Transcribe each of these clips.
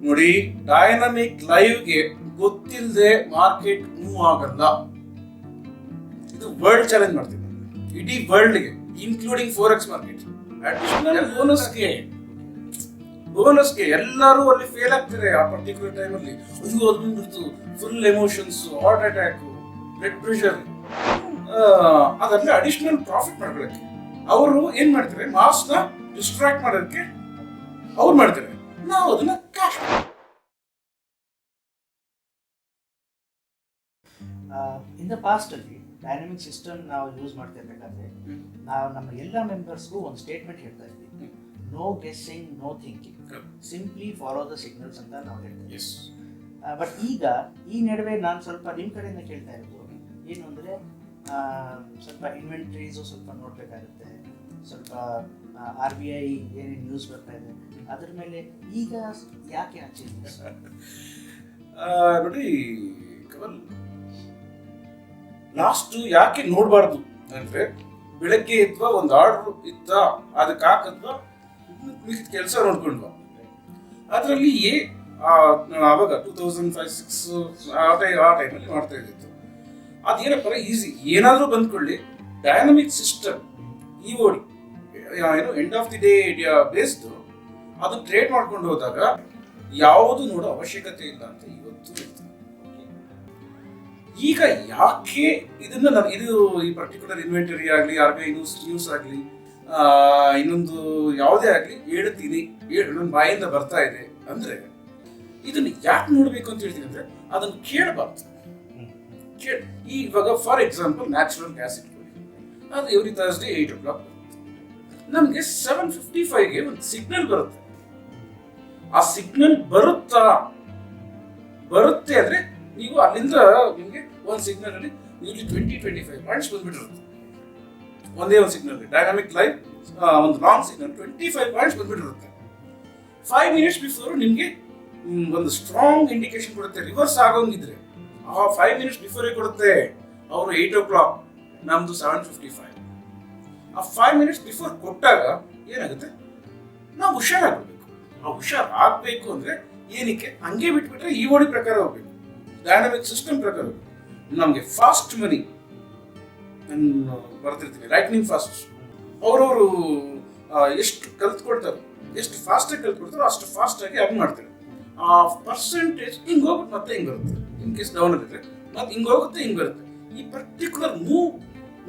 ನೋಡಿ, ಡೈನಮಿಕ್ ಲೈವ್ಗೆ ಗೊತ್ತಿಲ್ಲದೆ market move ಆಗಲ್ಲ. ಇದು ವರ್ಲ್ಡ್ ಚಾಲೆಂಜ್ ಮಾಡ್ತೀವಿ, ಇಡೀ ವರ್ಲ್ಡ್ಗೆ ಇನ್ಕ್ಲೂಡಿಂಗ್ ಫೋರೆಕ್ಸ್ ಮಾರ್ಕೆಟ್. ಅಡಿಷನಲ್ ಬೋನಸ್ಗೆ ಎಲ್ಲರೂ ಅಲ್ಲಿ ಫೇಲ್ ಆಗ್ತಾರೆ ಆ ಪರ್ಟಿಕ್ಯುಲರ್ ಟೈಮಲ್ಲಿ. ಅಯ್ಯೋ ಅದು ಬಂದ್ಬಿಡ್ತು, full emotions, heart attack, blood pressure, ಅದೆಲ್ಲ ಅಡಿಷನಲ್ ಪ್ರಾಫಿಟ್ ಮಾಡ್ಕೊಳಕ್ಕೆ ಅವರು ಏನ್ ಮಾಡ್ತಾರೆ, ಮಾಸ್ ನ ಡಿಸ್ಟ್ರಾಕ್ಟ್ ಮಾಡೋದಕ್ಕೆ ಅವ್ರು ಮಾಡ್ತಾರೆ. ನಾವು ಅದನ್ನ ಕ್ಯಾಶ್. ಇನ್ ದ ಪಾಸ್ಟ್ ಅಲ್ಲಿ ಡೈನಾಮಿಕ್ ಸಿಸ್ಟಮ್ ನಾವು ಯೂಸ್ ಮಾಡ್ತಿರ್ಬೇಕಾದ್ರೆ ನಾವು ನಮ್ಮ ಎಲ್ಲ ಮೆಂಬರ್ಸ್ಗೂ ಒಂದು ಸ್ಟೇಟ್ಮೆಂಟ್ ಹೇಳ್ತಾ ಇದ್ವಿ, no guessing, no thinking, simply follow the signals ಅಂತ ನಾವು ಹೇಳ್ತೀವಿ. ಬಟ್ ಈಗ ಈ ನಡುವೆ ನಾನು ಸ್ವಲ್ಪ ನಿಮ್ಮ ಕಡೆಯಿಂದ ಕೇಳ್ತಾ ಇರೋದು ಏನು ಅಂದರೆ, ಸ್ವಲ್ಪ ಇನ್ವೆಂಟ್ರೀಸು ಸ್ವಲ್ಪ ನೋಡಬೇಕಾಗುತ್ತೆ, ಸ್ವಲ್ಪ RBI ಏನೇನು ನ್ಯೂಸ್ ಬರ್ತಾ ಇದೆ ಅದ್ರ ಮೇಲೆ ಈಗ ಯಾಕೆ ಚೇಂಜಸ್? ನೋಡಿ ಕವಲ್, ಲಾಸ್ಟ್ ಯಾಕೆ ನೋಡಬಾರ್ದು ಅಂದ್ರೆ, ಬೆಳಗ್ಗೆ ಇದ್ವಾ ಒಂದು ಆರ್ಡರ್ ಇತ್ತ, ಅದಕ್ಕೆ ಹಾಕದ್ವಾ, ಮಿಕ್ಕಿದ ಕೆಲಸ ನೋಡ್ಕೊಂಡ್ವಾ. ಅದರಲ್ಲಿ ಆವಾಗ 2005-06 ಆ ಟೈಮಲ್ಲಿ ಮಾಡ್ತಾ ಇದ್ದಿತ್ತು. ಅದೇನಪ್ಪ ಈಸಿ, ಏನಾದರೂ ಬಂದ್ಕೊಳ್ಳಿ, ಡೈನಮಿಕ್ ಸಿಸ್ಟಮ್ EOD ಏನು end of the day based ಅದು ಟ್ರೇಡ್ ಮಾಡ್ಕೊಂಡು ಹೋದಾಗ ಯಾವುದು ನೋಡೋ ಅವಶ್ಯಕತೆ ಇಲ್ಲ ಅಂತ ಇವತ್ತು ಹೇಳ್ತೀನಿ. ಈಗ ಯಾಕೆ ಇದನ್ನ ಇದು ಈ ಪರ್ಟಿಕ್ಯುಲರ್ ಇನ್ವೆಂಟರಿ ಆಗಲಿ, RBI ನ್ಯೂಸ್ ಆಗಲಿ, ಇನ್ನೊಂದು ಯಾವುದೇ ಆಗಲಿ ಹೇಳ್ತೀನಿ, ನನ್ನ ಬಾಯಿಂದ ಬರ್ತಾ ಇದೆ ಅಂದ್ರೆ ಇದನ್ನ ಯಾಕೆ ನೋಡ್ಬೇಕು ಅಂತ ಹೇಳ್ತೀನಿ ಅಂದ್ರೆ, ಅದನ್ನು ಕೇಳಬಾರ್ದು. ಇವಾಗ ಫಾರ್ ಎಕ್ಸಾಂಪಲ್ ನ್ಯಾಚುರಲ್ ಗ್ಯಾಸ್ ಇಟ್ಕೊಳ್ಳಿ, ಅದು ಎವ್ರಿ ಥರ್ಸ್ಡೇ 8 o'clock ನಮಗೆ 7:55ಗೆ ಒಂದು ಸಿಗ್ನಲ್ ಬರುತ್ತೆ. ಆ ಸಿಗ್ನಲ್ ಬರುತ್ತೆ ಅಂದ್ರೆ ನೀವು ಅಲ್ಲಿಂದ ನಿಮಗೆ ಒಂದು ಸಿಗ್ನಲ್ ಅಲ್ಲಿ ಯೂಲಿ 20-25 ಪಾಯಿಂಟ್ಸ್ ಬಂದ್ಬಿಟ್ಟಿರುತ್ತೆ. ಒಂದೇ ಒಂದು ಸಿಗ್ನಲ್ ಡೈನಾಮಿಕ್ ಲೈವ್ ಒಂದು ಲಾಂಗ್ ಸಿಗ್ನಲ್ 25 ಪಾಯಿಂಟ್ಸ್ ಬಂದ್ಬಿಟ್ಟಿರುತ್ತೆ. 5 minutes ಬಿಫೋರ್ ನಿಮಗೆ ಒಂದು ಸ್ಟ್ರಾಂಗ್ ಇಂಡಿಕೇಶನ್ ಕೊಡುತ್ತೆ, ರಿವರ್ಸ್ ಆಗೋಂಗಿದ್ರೆ ಆ 5 minutes ಬಿಫೋರೇ ಕೊಡುತ್ತೆ. ಅವರು 8 o'clock, ನಮ್ದು 7:55. ಆ 5 minutes ಬಿಫೋರ್ ಕೊಟ್ಟಾಗ ಏನಾಗುತ್ತೆ, ನಾವು ಹುಷಾರಾಗಬೇಕು. ಆ ಹುಷಾರಾಗಬೇಕು ಅಂದ್ರೆ ಏನಕ್ಕೆ, ಹಂಗೆ ಬಿಟ್ಬಿಟ್ರೆ EOD ಪ್ರಕಾರ ಹೋಗ್ಬೇಕು, ಡೈನಾಮಿಕ್ ಸಿಸ್ಟಮ್ ಪ್ರಕಾರ ಹೋಗ್ಬೇಕು. ನಮಗೆ ಫಾಸ್ಟ್ ಮನಿ ಬರ್ತಿರ್ತೀವಿ, ಲೈಟ್ನಿಂಗ್ ಫಾಸ್ಟ್. ಅವರವರು ಎಷ್ಟು ಕಲ್ತ್ಕೊಳ್ತಾರೆ, ಎಷ್ಟು ಫಾಸ್ಟಾಗಿ ಕಲ್ತ್ಕೊಳ್ತಾರೋ ಅಷ್ಟು ಫಾಸ್ಟಾಗಿ ಅದು ಮಾಡ್ತಾರೆ. ಆ ಪರ್ಸೆಂಟೇಜ್ ಹಿಂಗೆ ಹೋಗುತ್ತೆ, ಮತ್ತೆ ಹಿಂಗೆ ಬರುತ್ತೆ. ಇನ್ ಕೇಸ್ ಡೌನ್ ಆಗಿದ್ರೆ ಮತ್ತೆ ಹಿಂಗೆ ಹೋಗುತ್ತೆ, ಹಿಂಗೆ ಬರುತ್ತೆ. ಈ ಪರ್ಟಿಕ್ಯುಲರ್ ಮೂವ್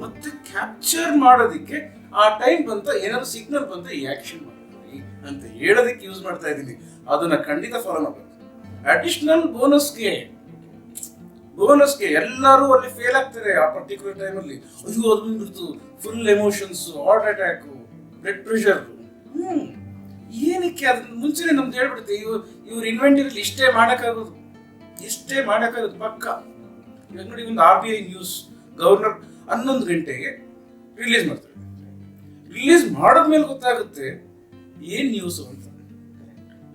ಮತ್ತೆ ಕ್ಯಾಪ್ಚರ್ ಮಾಡೋದಕ್ಕೆ ಆ ಟೈಮ್ ಬಂತ, ಏನಾದ್ರು ಸಿಗ್ನಲ್ ಬಂತ ಈ ಆಕ್ಷನ್ ಮಾಡಿ ಅಂತ ಹೇಳೋದಕ್ಕೆ ಯೂಸ್ ಮಾಡ್ತಾ ಇದ್ದೀನಿ. ಅದನ್ನ ಖಂಡಿತ ಫಾಲೋ ಮಾಡಬೇಕು. ಅಡಿಷನಲ್ ಬೋನಸ್ಗೆ ಎಲ್ಲರೂ ಅಲ್ಲಿ ಫೇಲ್ ಆಗ್ತಾರೆ ಆ ಪರ್ಟಿಕ್ಯುಲರ್ ಟೈಮಲ್ಲಿ. ಅಯ್ಯೋ ಅದು ಬಂದ್ಬಿಡ್ತು, full emotions, heart attack, blood pressure. ಏನಕ್ಕೆ ಅದ್ರ ಮುಂಚೆನೆ ನಮ್ದು ಹೇಳ್ಬಿಡುತ್ತೆ, ಇವ್ರ ಇನ್ವೆಂಟರಿಲಿ ಇಷ್ಟೇ ಮಾಡೋಕ್ಕಾಗೋದು ಪಕ್ಕ. ಇವಾಗ ನೋಡಿ, ಒಂದು RBI ನ್ಯೂಸ್ ಗವರ್ನರ್ 11 ಗಂಟೆಗೆ ರಿಲೀಸ್ ಮಾಡ್ತಾರೆ. ರಿಲೀಸ್ ಮಾಡಿದ್ಮೇಲೆ ಗೊತ್ತಾಗುತ್ತೆ ಏನ್ ನ್ಯೂಸ್ ಅಂತ.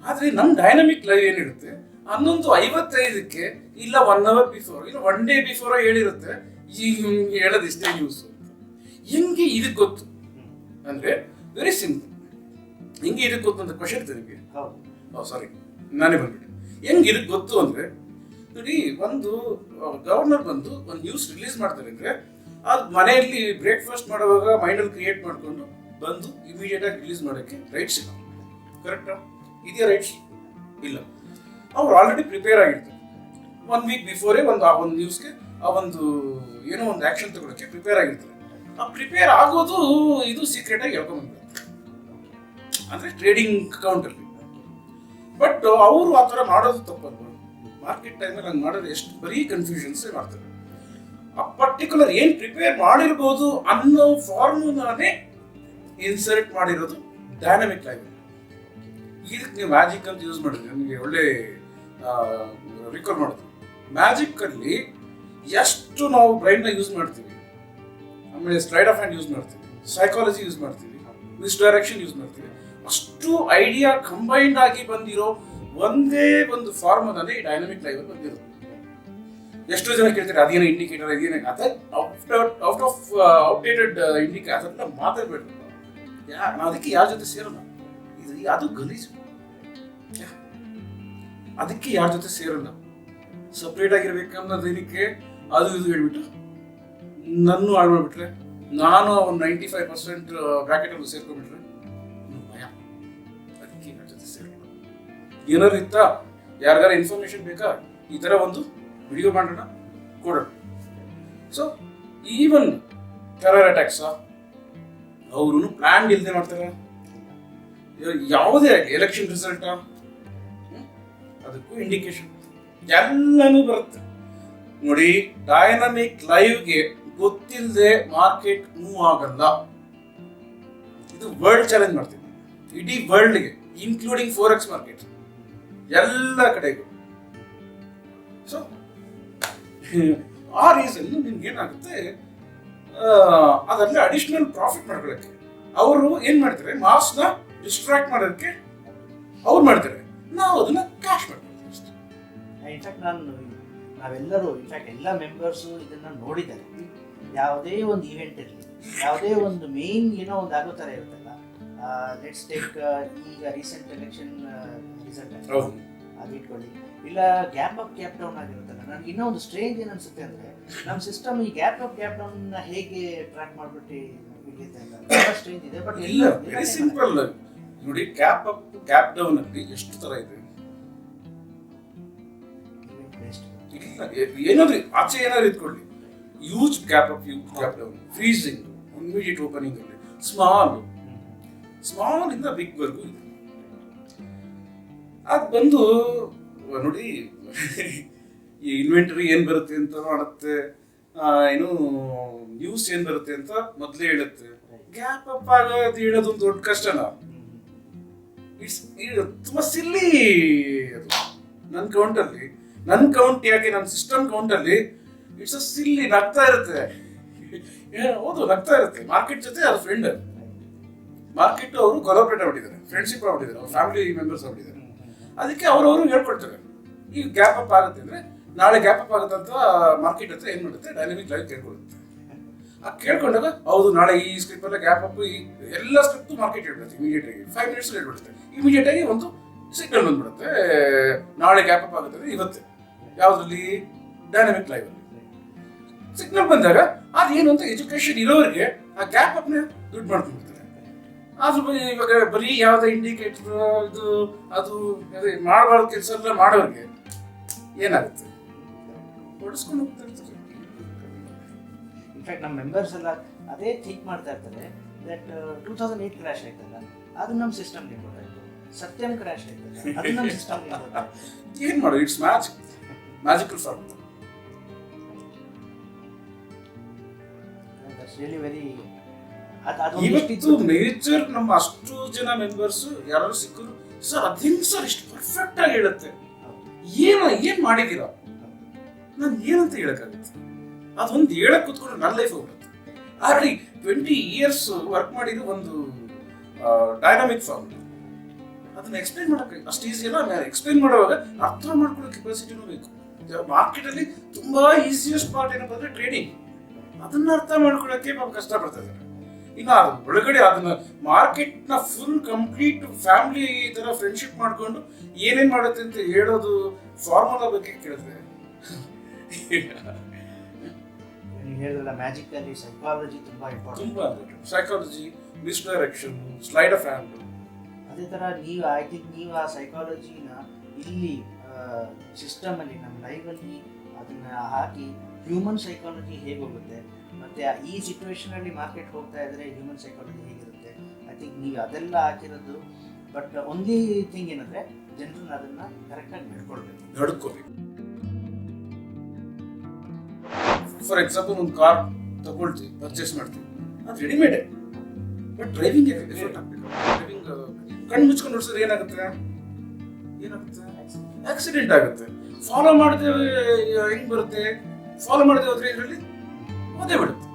ಆದ್ರೆ ನಮ್ ಡೈನಾಮಿಕ್ ಲೈವ್ ಏನಿರುತ್ತೆ 11:55ಕ್ಕೆ ಇಲ್ಲ 1 hour ಬಿಫೋರ್, ಇಲ್ಲ 1 day ಬಿಫೋರ್ ಹೇಳಿರುತ್ತೆ ಈಗ ಹೇಳೋದಿಷ್ಟೇ ನ್ಯೂಸ್ ಅಂತ. ಹೆಂಗೆ ಇದಕ್ಕೆ ಗೊತ್ತು ಅಂದ್ರೆ, ವೆರಿ ಸಿಂಪಲ್. ಹೆಂಗೆ ಇದಕ್ಕೆ ಗೊತ್ತು ಅಂತ ಕ್ವಶನ್ ನಿಮಗೆ? ಸಾರಿ, ನಾನೇ ಬಂದ್ಬಿಟ್ಟೆ. ಹೆಂಗೆ ಇದಕ್ಕೆ ಗೊತ್ತು ಅಂದ್ರೆ, ನೋಡಿ, ಒಂದು ಗವರ್ನರ್ ಬಂದು ಒಂದು ನ್ಯೂಸ್ ರಿಲೀಸ್ ಮಾಡ್ತಾರೆ ಅಂದ್ರೆ, ಅದು ಮನೆಯಲ್ಲಿ ಬ್ರೇಕ್ಫಾಸ್ಟ್ ಮಾಡುವಾಗ ಮೈಂಡಲ್ಲಿ ಕ್ರಿಯೇಟ್ ಮಾಡ್ಕೊಂಡು ಬಂದು ಇಮಿಡಿಯೇಟ್ ಆಗಿ ರಿಲೀಸ್ ಮಾಡೋಕ್ಕೆ ರೈಟ್ಸ್ ಇಲ್ಲ. ಕರೆಕ್ಟಾ? ಇದೆಯಾ ರೈಟ್ಸ್? ಇಲ್ಲ. ಅವ್ರು ಆಲ್ರೆಡಿ ಪ್ರಿಪೇರ್ ಆಗಿರ್ತಾರೆ. 1 week ಬಿಫೋರೇ ಆ ಒಂದು ನ್ಯೂಸ್ಗೆ ಆ ಒಂದು ಏನೋ ಒಂದು ಆಕ್ಷನ್ ತಗೊಳಕ್ಕೆ ಪ್ರಿಪೇರ್ ಆಗಿರ್ತಾರೆ. ಆ ಪ್ರಿಪೇರ್ ಆಗೋದು ಇದು ಸೀಕ್ರೆಟ್ ಆಗಿ ಹೇಳ್ಕೊಂಡ್ಬಂದ್ಬಿಡುತ್ತೆ, ಅಂದ್ರೆ ಟ್ರೇಡಿಂಗ್ ಅಕೌಂಟಲ್ಲಿ. ಬಟ್ ಅವರು ಆ ಥರ ಮಾಡೋದು ತಪ್ಪಲ್ವ? ಮಾರ್ಕೆಟ್ ಟೈಮಲ್ಲಿ ಹಂಗೆ ಮಾಡೋದು ಎಷ್ಟು ಬರೀ ಕನ್ಫ್ಯೂಷನ್ಸ್ ಮಾಡ್ತಾರೆ. ಆ ಪರ್ಟಿಕ್ಯುಲರ್ ಏನು ಪ್ರಿಪೇರ್ ಮಾಡಿರ್ಬೋದು ಅನ್ನೋ ಫಾರ್ಮುಲಾನೇ ಇನ್ಸರ್ಟ್ ಮಾಡಿರೋದು ಡೈನಾಮಿಕ್ ಲೈವ್. ಇದಕ್ಕೆ ನೀವು ಮ್ಯಾಜಿಕ್ ಅಂತ ಯೂಸ್ ಮಾಡಿದ್ರೆ ನಿಮಗೆ ಒಳ್ಳೆ ರಿಕಾಲ್ ಮಾಡ್ತೀವಿ. ಮ್ಯಾಜಿಕ್ ಅಲ್ಲಿ ಎಷ್ಟು ನಾವು ಬ್ರೈನ್ನ ಯೂಸ್ ಮಾಡ್ತೀವಿ, ಆಮೇಲೆ ಸ್ಲೈಡ್ ಆಫ್ ಹ್ಯಾಂಡ್ ಯೂಸ್ ಮಾಡ್ತೀವಿ, ಸೈಕಾಲಜಿ ಯೂಸ್ ಮಾಡ್ತೀವಿ, ಮಿಸ್ಡೈರೆಕ್ಷನ್ ಯೂಸ್ ಮಾಡ್ತೀವಿ. ಅಷ್ಟು ಐಡಿಯಾ ಕಂಬೈನ್ಡ್ ಆಗಿ ಬಂದಿರೋ ಒಂದೇ ಒಂದು ಫಾರ್ಮುಲಾನೇ ಈ ಡೈನಾಮಿಕ್ ಲೈವ್ ಅಲ್ಲಿ ಬಂದಿರೋದು. ಎಷ್ಟೋ ಜನ ಕೇಳ್ತಾರೆ ಅದೇನೋ ಇಂಡಿಕೇಟರ್, ಅದೇನೇ ಅದೇ ಔಟ್ ಆಫ್ ಔಟ್ಡೇಟೆಡ್ ಇಂಡಿಕೇಟರ್, ಅದೆಲ್ಲ ಮಾತಾಡ್ಬೇಡ. ಅದಕ್ಕೆ ಯಾರ ಜೊತೆ ಸೇರೋಣ, ಅದು ಗಲೀಜು. ಅದಕ್ಕೆ ಯಾರ ಜೊತೆ ಸೇರಲ್ಲ. ಸಪ್ರೇಟ್ ಆಗಿರ್ಬೇಕನ್ನೋದಕ್ಕೆ ಅದು ಇದು ಹೇಳ್ಬಿಟ್ಟು ನನ್ನ ಹಾಳು ಮಾಡ್ಬಿಟ್ರೆ, ನಾನು ಒಂದು 95% ಬ್ರಾಕೆಟ್ ಅಲ್ಲಿ ಸೇರ್ಕೊಂಡ್ಬಿಟ್ರೆ ಭಯ. ಅದಕ್ಕೆ ಯಾರ ಜೊತೆ ಸೇರಲ್ಲ. ಏನಾದ್ರು ಇತ್ತಾ, ಯಾರಿಗಾರ ಇನ್ಫಾರ್ಮೇಶನ್ ಬೇಕಾ, ಈ ತರ ಒಂದು ವಿಡಿಯೋ ಮಾಡೋಣ ಕೊಡೋಣ. ಸೊ ಈವನ್ ಟೆರರ್ ಅಟ್ಯಾಕ್ಸ್ ಅವರು ಪ್ಲಾನ್ ಇಲ್ಲದೆ ಮಾಡ್ತಾರೆ. ಯಾವುದೇ ಆಗಲಿ, ಎಲೆಕ್ಷನ್ ರಿಸಲ್ಟ್ ಅದಕ್ಕೂ ಇಂಡಿಕೇಶನ್ ಎಲ್ಲನೂ ಬರುತ್ತೆ ನೋಡಿ. ಡೈನಮಿಕ್ ಲೈವ್ಗೆ ಗೊತ್ತಿಲ್ಲದೆ ಮಾರ್ಕೆಟ್ ಮೂವ್ ಆಗಲ್ಲ. ಇದು ವರ್ಲ್ಡ್ ಚಾಲೆಂಜ್ ಮಾಡ್ತೀವಿ, ಇಡೀ ವರ್ಲ್ಡ್ಗೆ, ಇನ್ಕ್ಲೂಡಿಂಗ್ ಫೋರೆಕ್ಸ್ ಮಾರ್ಕೆಟ್, ಎಲ್ಲ ಕಡೆಗೂ. ಸೊ ಆ ರೀಸನ್ ನಿಮ್ಗೆ ಏನಾಗುತ್ತೆ, ಅದರಲ್ಲಿ ಅಡಿಷನಲ್ ಪ್ರಾಫಿಟ್ ಮಾಡ್ಕೊಳ್ಳೋಕ್ಕೆ ಅವರು ಏನ್ ಮಾಡ್ತಾರೆ, ಮಾಸ್ನ ಡಿಸ್ಟ್ರಾಕ್ಟ್ ಮಾಡೋದಕ್ಕೆ ಅವ್ರು ಮಾಡ್ತಾರೆ, ನಾವು ಅದನ್ನ ಕ್ಯಾಶ್ ಮಾಡ್ತೀವಿ. ಇನ್ಫ್ಯಾಕ್ಟ್ ನಾವೆಲ್ಲರೂ ಇನ್ಫ್ಯಾಕ್ಟ್ ಎಲ್ಲ ಮೆಂಬರ್ಸು ಇದನ್ನ ನೋಡಿದ್ದಾರೆ. ಯಾವುದೇ ಒಂದು ಇವೆಂಟ್ ಇರಲಿ, ಯಾವುದೇ ಒಂದು ಮೇನ್ ಏನೋ ಒಂದು ಆಗೋ ಥರ ಇರುತ್ತಲ್ಲ, ಲೆಟ್ಸ್ ಟೇಕ್ ಈಗ ರೀಸೆಂಟ್ ಎಲೆಕ್ಷನ್ ರಿಸಲ್ಟ್ ಅದು ಇಟ್ಕೊಳ್ಳಿ, ಇಲ್ಲ ಗ್ಯಾಪ್ ಅಪ್ ಗ್ಯಾಪ್ ಡೌನ್ ಆಗಿರುತ್ತಲ್ಲ. ನನಗೆ ಇನ್ನೂ ಒಂದು ಸ್ಟ್ರೇಂಜ್ ಏನು ಅನ್ಸುತ್ತೆ ಅಂದರೆ, ನಮ್ಮ ಸಿಸ್ಟಮ್ ಈ ಗ್ಯಾಪ್ ಅಪ್ ಗ್ಯಾಪ್ ಡೌನ್ ಹೇಗೆ ಟ್ರ್ಯಾಕ್ ಮಾಡ್ಬಿಟ್ಟು ಇಲ್ಲಿದೆ ಅಂತ ತುಂಬ ಸ್ಟ್ರೇಂಜ್ ಇದೆ. ಬಟ್ ಇಲ್ಲ, ವೆರಿ ಸಿಂಪಲ್ ನೋಡಿ. ಗ್ಯಾಪ್ ಅಪ್ ಗ್ಯಾಪ್ ಡೌನ್ ಅಲ್ಲಿ ಎಷ್ಟು ತರ ಇದೆ. ಏನಾದ್ರೂ ಆಚೆ ಏನಾದ್ರು ಇಟ್ಕೊಳ್ಳಿ, use gap up, use gap down, freezing, immediate opening ಅಲ್ಲಿ, ಸ್ಮಾಲ್ ಇಂದ ಬಿಗ್ ವರ್ಗು ಇದೆ. ಅದು ಬಂದು ನೋಡಿ, ಈ ಇನ್ವೆಂಟರಿ ಏನ್ ಬರುತ್ತೆ ಅಂತ ಮಾಡುತ್ತೆ, ಏನು ನ್ಯೂಸ್ ಏನ್ ಬರುತ್ತೆ ಅಂತ ಮೊದಲೇ ಹೇಳುತ್ತೆ. ಗ್ಯಾಪ್ ಅಪ್ ಆಗೋದು ಹೇಳೋದು ಒಂದು ದೊಡ್ಡ ಕಷ್ಟನಾ? ಇಟ್ಸ್ ತುಂಬಾ ಸಿಲ್ಲಿ ಅದು. ನನ್ನ ಕೌಂಟ್ ಯಾಕೆ, ನನ್ನ ಸಿಸ್ಟಮ್ ಕೌಂಟ್ ಅಲ್ಲಿ ಇಟ್ಸ್ ಅ ಸಿಲ್ಲಿ. ನಗ್ತಾ ಇರುತ್ತೆ, ಹೌದು ನಗ್ತಾ ಇರುತ್ತೆ. ಮಾರ್ಕೆಟ್ ಜೊತೆ ಅವ್ರ ಫ್ರೆಂಡ್, ಮಾರ್ಕೆಟ್ ಅವರು ಕೊಲಾಬ್ರೇಟ್ ಆಗ್ಬಿಟ್ಟಿದ್ದಾರೆ, ಫ್ರೆಂಡ್ಶಿಪ್ ಆಗ್ಬಿಟ್ಟಿದ್ದಾರೆ, ಅವ್ರ ಫ್ಯಾಮಿಲಿ ಮೆಂಬರ್ಸ್ ಆಗ್ಬಿಟ್ಟಿದ್ದಾರೆ. ಅದಕ್ಕೆ ಅವ್ರವರು ಹೇಳ್ಕೊಡ್ತಾರೆ, ಈಗ ಗ್ಯಾಪ್ ಅಪ್ ಆಗುತ್ತೆ ಅಂದ್ರೆ ನಾಳೆ ಗ್ಯಾಪ್ ಅಪ್ ಆಗುತ್ತೆ ಅಂತ ಮಾರ್ಕೆಟ್ ಹತ್ರ ಏನ್ ಮಾಡುತ್ತೆ, ಡೈನಮಿಕ್ ಲೈವ್ ಕೇಳ್ಕೊಳ್ಳುತ್ತೆ. ಆ ಕೇಳ್ಕೊಂಡಾಗ ಹೌದು ನಾಳೆ ಈ ಸ್ಕ್ರಿಪ್ಟ್ ಅಲ್ಲ ಗ್ಯಾಪ್ ಅಪ್, ಈ ಎಲ್ಲ ಸ್ಕ್ರಿಪ್ಟ್ ಮಾರ್ಕೆಟ್ ಹೇಳ್ಬಿಡುತ್ತೆ ಇಮಿಡಿಯೇಟ್ ಆಗಿ. 5 minutes ಹೇಳ್ಬಿಡುತ್ತೆ, ಇಮಿಡಿಯೇಟ್ ಆಗಿ ಒಂದು ಸಿಗ್ನಲ್ ಬಂದ್ಬಿಡುತ್ತೆ, ನಾಳೆ ಗ್ಯಾಪ್ ಅಪ್ ಆಗುತ್ತೆ ಅಂದ್ರೆ ಇವತ್ತೇ. ಯಾವ್ದ್ರಲ್ಲಿ? ಡೈನಮಿಕ್ ಲೈವ್ ಅಲ್ಲಿ ಸಿಗ್ನಲ್ ಬಂದಾಗ ಅದೇನು ಅಂತ ಎಜುಕೇಶನ್ ಇರೋರಿಗೆ ಆ ಗ್ಯಾಪ್ ಅಪ್ನ ದುಡ್ಡು ಮಾಡ್ಕೊಂಡ್ಬಿಡ್ತಾರೆ. ಆದ್ರೂ ಇವಾಗ ಬರೀ ಯಾವ್ದು ಇಂಡಿಕೇಟರ್ ಇದು ಅದು ಮಾಡಬಾರ್ದು ಕೆಲಸ ಎಲ್ಲ ಮಾಡೋರಿಗೆ ಏನಾಗುತ್ತೆ, ಹೊಡಿಸ್ಕೊಂಡು ಹೋಗ್ತಾ ಇರ್ತಾರೆ. ಇನ್ಫ್ಯಾಕ್ಟ್ ನಮ್ಮ ಮೆಂಬರ್ಸ್ ಎಲ್ಲ ಅದೇ ಥಿಂಕ್ ಮಾಡ್ತಾ ಇರ್ತಾರೆ ದಟ್ 2008 ಕ್ರ್ಯಾಶ್ ಆಯ್ತಲ್ಲ, ಅದು ನಮ್ಮ ಸಿಸ್ಟಮ್ ಗೊತ್ತಾಯ್ತು. ಸತ್ಯಂ ಕ್ರ್ಯಾಶ್ ಆಯ್ತಲ್ಲ, ಅದು ನಮ್ಮ ಸಿಸ್ಟಮ್ ಗೊತ್ತಾಯ್ತು. ಏನ್ ಮಾಡೋದು, it's magical form. Really very ಇವತ್ತು ನೇಚರ್ ನಮ್ಮ ಅಷ್ಟು ಜನ ಮೆಂಬರ್ಸ್ ಯಾರು ಸಿಕ್ಕರು ಸರ್ ಅದೇನು ಸರ್ ಇಷ್ಟು ಪರ್ಫೆಕ್ಟ್ ಆಗಿ ಹೇಳುತ್ತೆ, ಏನ್ ಮಾಡಿದೀರಾ, ನಾನು ಏನಂತ ಹೇಳಕ್ಕಾಗುತ್ತೆ. ಅದೊಂದು ಹೇಳಕ್ ಕೂತ್ಕೊಂಡ್ರೆ ನನ್ನ ಲೈಫ್ ಹೋಗುತ್ತೆ. ಆಲ್ರೆಡಿ 20 years ವರ್ಕ್ ಮಾಡಿರೋ ಒಂದು ಡೈನಾಮಿಕ್ ಫಾರ್ಮ್, ಅದನ್ನ ಎಕ್ಸ್ಪ್ಲೈನ್ ಮಾಡಕ್ಕೆ ಅಷ್ಟು ಈಸಿ ಅಲ್ಲ. ಎಕ್ಸ್ಪ್ಲೈನ್ ಮಾಡುವಾಗ ಅರ್ಥ ಮಾಡ್ಕೊಳ್ಳೋ ಕೆಪಾಸಿಟಿನೂ ಬೇಕು. ಮಾರ್ಕೆಟ್ ಅಲ್ಲಿ ತುಂಬಾ ಈಸಿಯೆಸ್ಟ್ ಪಾರ್ಟ್ ಏನಪ್ಪ ಅಂದ್ರೆ ಟ್ರೇಡಿಂಗ್. ಅದನ್ನ ಅರ್ಥ ಮಾಡ್ಕೊಳ್ಳೋಕೆ ಪಾಪ ಕಷ್ಟ ಪಡ್ತಾ ಇದ್ದಾರೆ. ಇನ್ನು ಅದು ಒಳಗಡೆ ಅದನ್ನ ಮಾರ್ಕೆಟ್ ನ ಫುಲ್ ಕಂಪ್ಲೀಟ್ ಫ್ಯಾಮಿಲಿ ತರ ಫ್ರೆಂಡ್ಶಿಪ್ ಮಾಡ್ಕೊಂಡು ಏನೇನ್ ಮಾಡುತ್ತೆ ಅಂತ ಹೇಳೋದು ಫಾರ್ಮುಲಾ ಬಗ್ಗೆ ಕೇಳಿದ್ರೆ ಹೇಳಿದ್ರಲ್ಲ, ಮ್ಯಾಜಿಕ್ ಅಲ್ಲಿ ಸೈಕಾಲಜಿ ತುಂಬಾ important. Psychology, misdirection, sleight of hand. ಅದೇ ತರ ನೀವು ಆ ಸೈಕಾಲಜಿನ ಇಲ್ಲಿ ಸಿಸ್ಟಮ್ ಅಲ್ಲಿ ನಮ್ಮ ಲೈವ್ ಅಲ್ಲಿ ಅದನ್ನ ಹಾಕಿ ಹ್ಯೂಮನ್ ಸೈಕಾಲಜಿ ಹೇಗೆ ಹೋಗುತ್ತೆ, ಮತ್ತೆ ಈ ಸಿಚುವೇಶನ್ ಅಲ್ಲಿ ಮಾರ್ಕೆಟ್ ಹೋಗ್ತಾ ಇದ್ರೆ ಹ್ಯೂಮನ್ ಸೈಕಾಲಜಿ ಹೇಗಿರುತ್ತೆ, ಐ ಥಿಂಕ್ ನೀವು ಅದೆಲ್ಲ ಹಾಕಿರೋದು. ಬಟ್ ಓನ್ಲಿ ಥಿಂಗ್ ಏನಂದ್ರೆ ಜನರನ್ನ ಅದನ್ನ ಕರೆಕ್ಟಾಗಿ ನಡ್ಕೋಬೇಕು. ಫಾರ್ ಎಕ್ಸಾಂಪಲ್ ಒಂದು ಕಾರ್ ತಗೊಳ್ತೀವಿ, ಪರ್ಚೇಸ್ ಮಾಡ್ತೀವಿ, ಅದು ರೆಡಿಮೇಡ್. ಬಟ್ ಡ್ರೈವಿಂಗ್ ಎಫರ್ಟ್ ಆಗ್ಬೇಕು. ಡ್ರೈವಿಂಗ್ ಕಣ್ಣು ಮುಚ್ಕೊಂಡು ನೋಡ್ಸಿದ್ರೆ ಏನಾಗುತ್ತೆ, ಆಕ್ಸಿಡೆಂಟ್ ಆಗುತ್ತೆ. ಫಾಲೋ ಮಾಡದೆ ಹೆಂಗ್ ಬರುತ್ತೆ, ಫಾಲೋ ಮಾಡದೆ ಹೋದ್ರೆ ಇದರಲ್ಲಿ ಅದೇ ಬಿಡುತ್ತೆ.